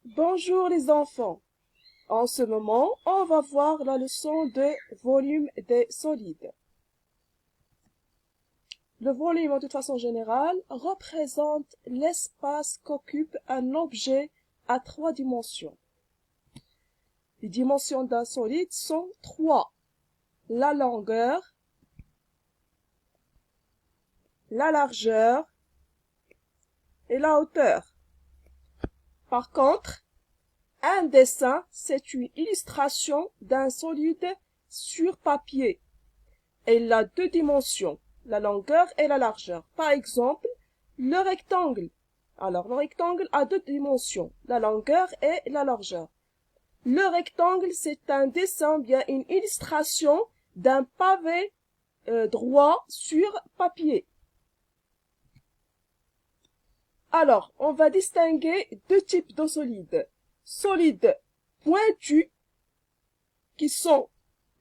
Bonjour les enfants. En ce moment, on va voir la leçon de volume des solides. Le volume, en toute façon générale, représente l'espace qu'occupe un objet à 3 dimensions. Les dimensions d'un solide sont 3. La longueur, la largeur et la hauteur. Par contre, un dessin, c'est une illustration d'un solide sur papier. Elle a 2 dimensions, la longueur et la largeur. Par exemple, le rectangle. Alors, le rectangle a 2 dimensions, la longueur et la largeur. Le rectangle, c'est un dessin, bien une illustration d'un pavé droit sur papier. Alors, on va distinguer 2 types de solides. Solides pointus, qui sont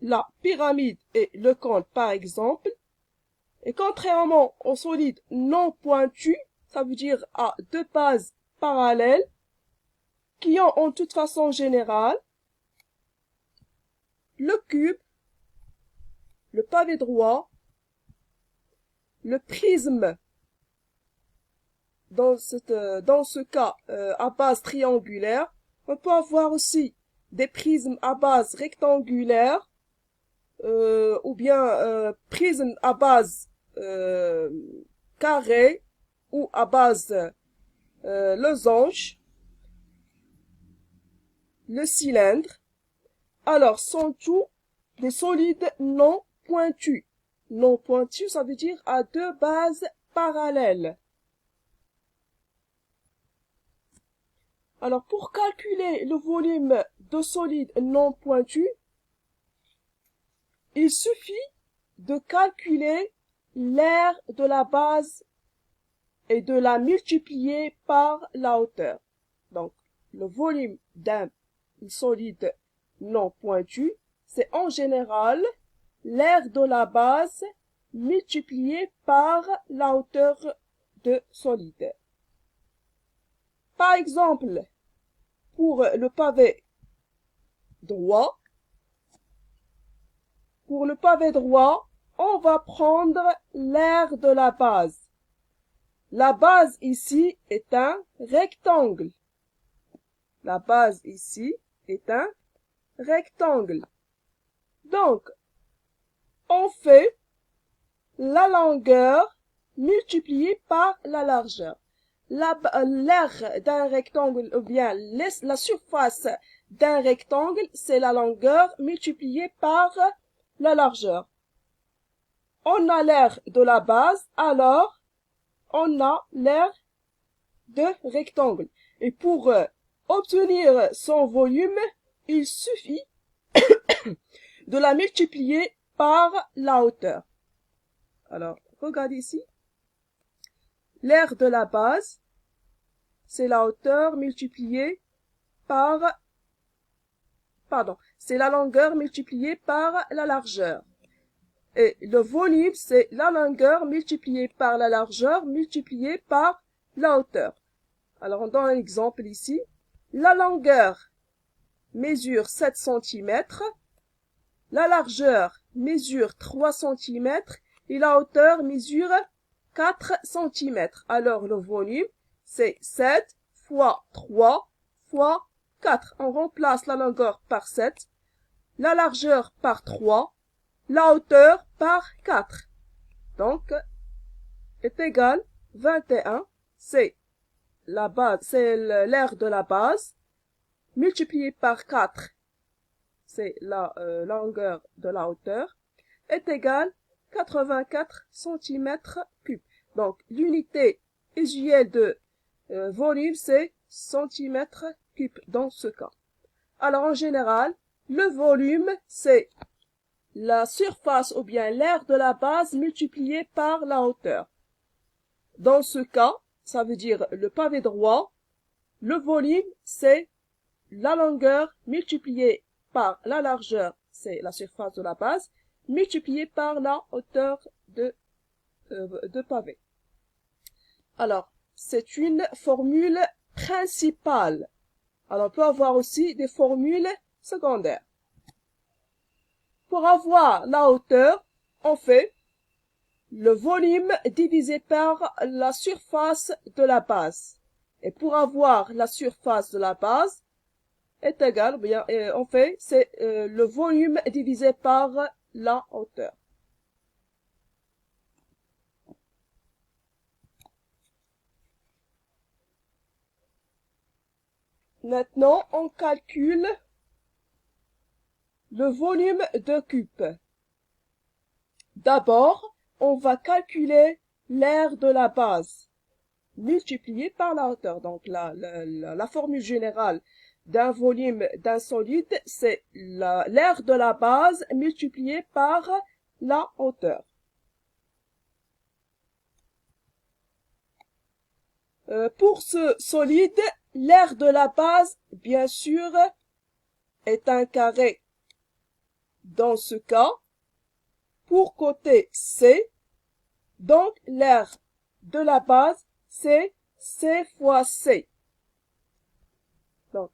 la pyramide et le cône par exemple. Et contrairement aux solides non pointus, ça veut dire à 2 bases parallèles, qui ont en toute façon générale le cube, le pavé droit, le prisme, dans ce cas à base triangulaire. On peut avoir aussi des prismes à base rectangulaire, ou bien prisme à base carré ou à base losange, le cylindre. Alors, sont tous des solides non pointus. Non pointus, ça veut dire à 2 bases parallèles. Alors, pour calculer le volume de solides non pointus, il suffit de calculer l'aire de la base et de la multiplier par la hauteur. Donc, le volume d'un solide non pointu, c'est en général l'aire de la base multipliée par la hauteur de solide. Par exemple, pour le pavé droit, on va prendre l'aire de la base. La base ici est un rectangle. La base ici est un rectangle. Donc, on fait la longueur multipliée par la largeur. L'aire d'un rectangle, ou bien la surface d'un rectangle, c'est la longueur multipliée par la largeur. On a l'aire de la base, alors on a l'aire de rectangle. Et pour obtenir son volume, il suffit de la multiplier par la hauteur. Alors, regardez ici. L'aire de la base, c'est la hauteur multipliée par, c'est la longueur multipliée par la largeur. Et le volume, c'est la longueur multipliée par la largeur multipliée par la hauteur. Alors, on donne un exemple ici. La longueur mesure 7 cm, la largeur mesure 3 cm et la hauteur mesure 4 cm. Alors, le volume, c'est 7 fois 3 fois 4. On remplace la longueur par 7, la largeur par 3, la hauteur par 4. Donc, est égal 21, c'est la base, c'est l'aire de la base, multiplié par 4, c'est la longueur de la hauteur, est égal 84 cm3. Donc, l'unité usuelle de volume, c'est cm3 dans ce cas. Alors, en général, le volume, c'est la surface ou bien l'aire de la base multipliée par la hauteur. Dans ce cas, ça veut dire le pavé droit, le volume, c'est la longueur multipliée par la largeur, c'est la surface de la base, multipliée par la hauteur de pavé. Alors, c'est une formule principale. Alors, on peut avoir aussi des formules secondaires. Pour avoir la hauteur, on fait le volume divisé par la surface de la base. Et pour avoir la surface de la base est égal, bien, on fait, c'est le volume divisé par la hauteur. Maintenant, on calcule le volume de cube. D'abord, on va calculer l'aire de la base multiplié par la hauteur. Donc, la formule générale d'un volume d'un solide, c'est l'aire de la base multiplié par la hauteur. Pour ce solide, l'aire de la base, bien sûr, est un carré. Dans ce cas, pour côté C, donc l'aire de la base, c'est C fois C. Donc,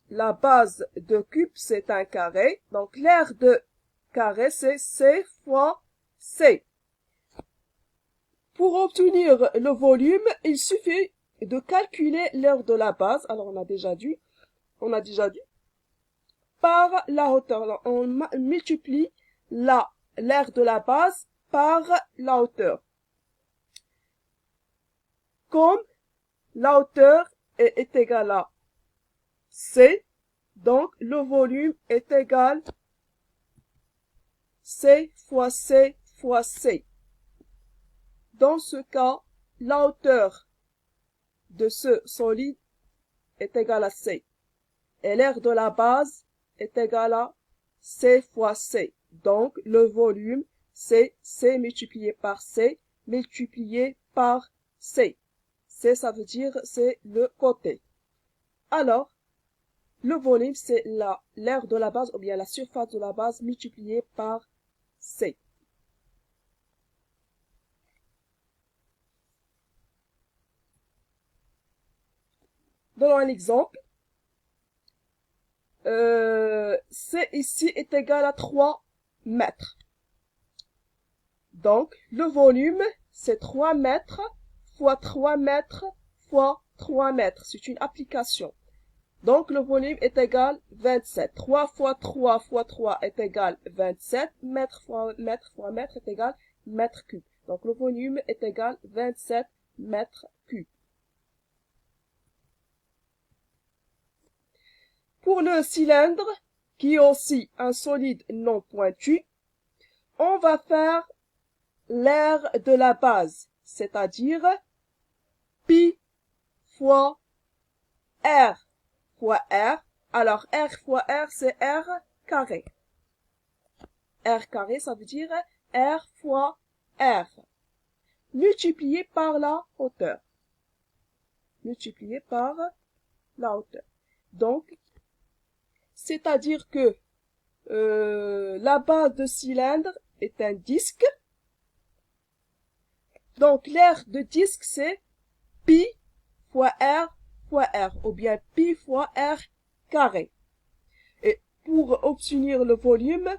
la base de cube, c'est un carré. Donc, l'aire de carré, c'est C fois C. Pour obtenir le volume, il suffit de calculer l'aire de la base. Alors, on a déjà dit, par la hauteur. Alors, on multiplie l'aire de la base par la hauteur. Comme la hauteur est égale à C, donc le volume est égal C fois C fois C. Dans ce cas, la hauteur de ce solide est égale à C. Et l'aire de la base est égale à C fois C. Donc, le volume, c'est C multiplié par C multiplié par C. C, ça veut dire c'est le côté. Alors, le volume, c'est l'aire de la base ou bien la surface de la base multipliée par C. Donnons un exemple. C ici est égal à 3 mètres. Donc, le volume, c'est 3 mètres fois 3 mètres fois 3 mètres. C'est une application. Donc, le volume est égal à 27. 3 fois 3 fois 3 est égal à 27. Mètre fois mètre fois mètre est égal à mètre cube. Donc, le volume est égal à 27 mètres cubes. Pour le cylindre, qui est aussi un solide non pointu, on va faire l'aire de la base, c'est-à-dire pi fois r fois r. Alors, r fois r, c'est r carré. R carré, ça veut dire r fois r, multiplié par la hauteur. Multiplié par la hauteur. Donc, c'est-à-dire que la base de cylindre est un disque. Donc, l'aire de disque, c'est pi fois r, ou bien pi fois r carré. Et pour obtenir le volume,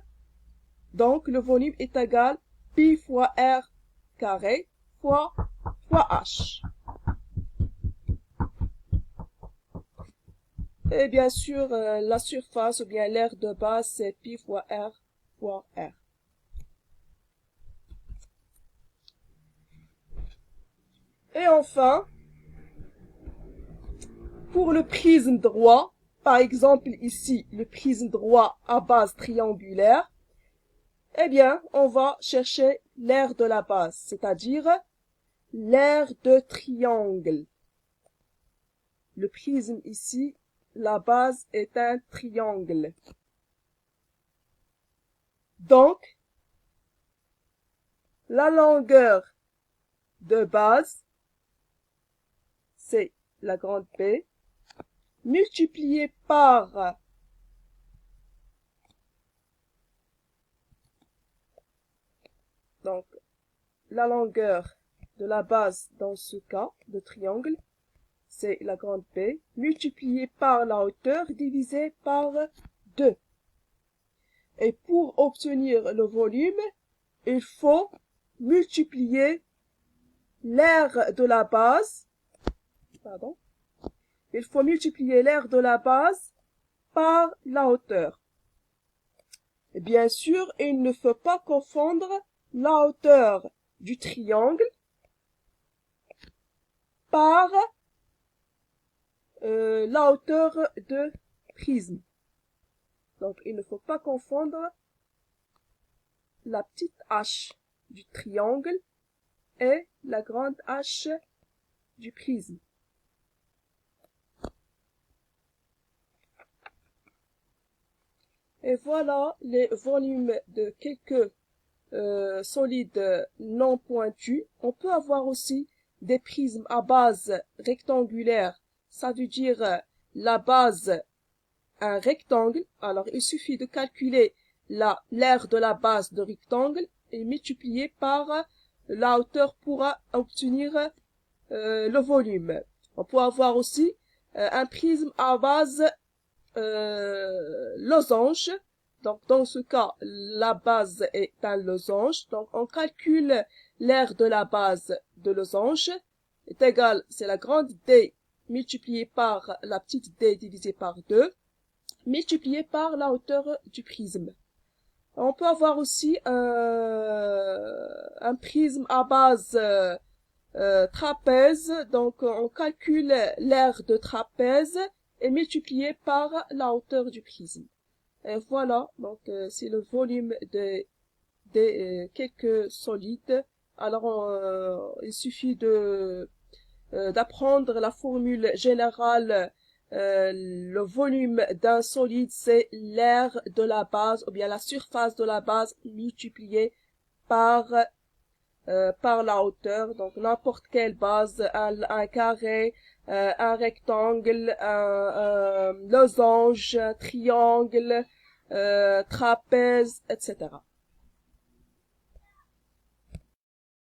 donc le volume est égal à pi fois r carré fois h. Et bien sûr, la surface ou bien l'aire de base, c'est pi fois r fois r. Et enfin, pour le prisme droit, par exemple ici, le prisme droit à base triangulaire, eh bien, on va chercher l'aire de la base, c'est-à-dire l'aire de triangle. Le prisme ici, la base est un triangle. Donc, la longueur de base, c'est la grande P, multiplié par donc la longueur de la base dans ce cas de triangle, c'est la grande B, multiplié par la hauteur divisé par 2. Et pour obtenir le volume, il faut multiplier l'aire de la base, il faut multiplier l'aire de la base par la hauteur. Et bien sûr, il ne faut pas confondre la hauteur du triangle par la hauteur de prisme. Donc, il ne faut pas confondre la petite H du triangle et la grande H du prisme. Et voilà les volumes de quelques solides non pointus. On peut avoir aussi des prismes à base rectangulaire, ça veut dire la base un rectangle. Alors il suffit de calculer l'aire de la base de rectangle et multiplier par la hauteur pour obtenir le volume. On peut avoir aussi un prisme à base losange. Donc, dans ce cas, la base est un losange. Donc, on calcule l'aire de la base de losange est égal, c'est la grande D multipliée par la petite d divisée par 2, multipliée par la hauteur du prisme. On peut avoir aussi un prisme à base trapèze. Donc, on calcule l'aire de trapèze et multiplié par la hauteur du prisme. Et voilà, donc c'est le volume des quelques solides. Alors il suffit d'apprendre la formule générale. Le volume d'un solide, c'est l'aire de la base ou bien la surface de la base multipliée par la hauteur. Donc n'importe quelle base, un carré, un rectangle, un losange, un triangle, trapèze, etc.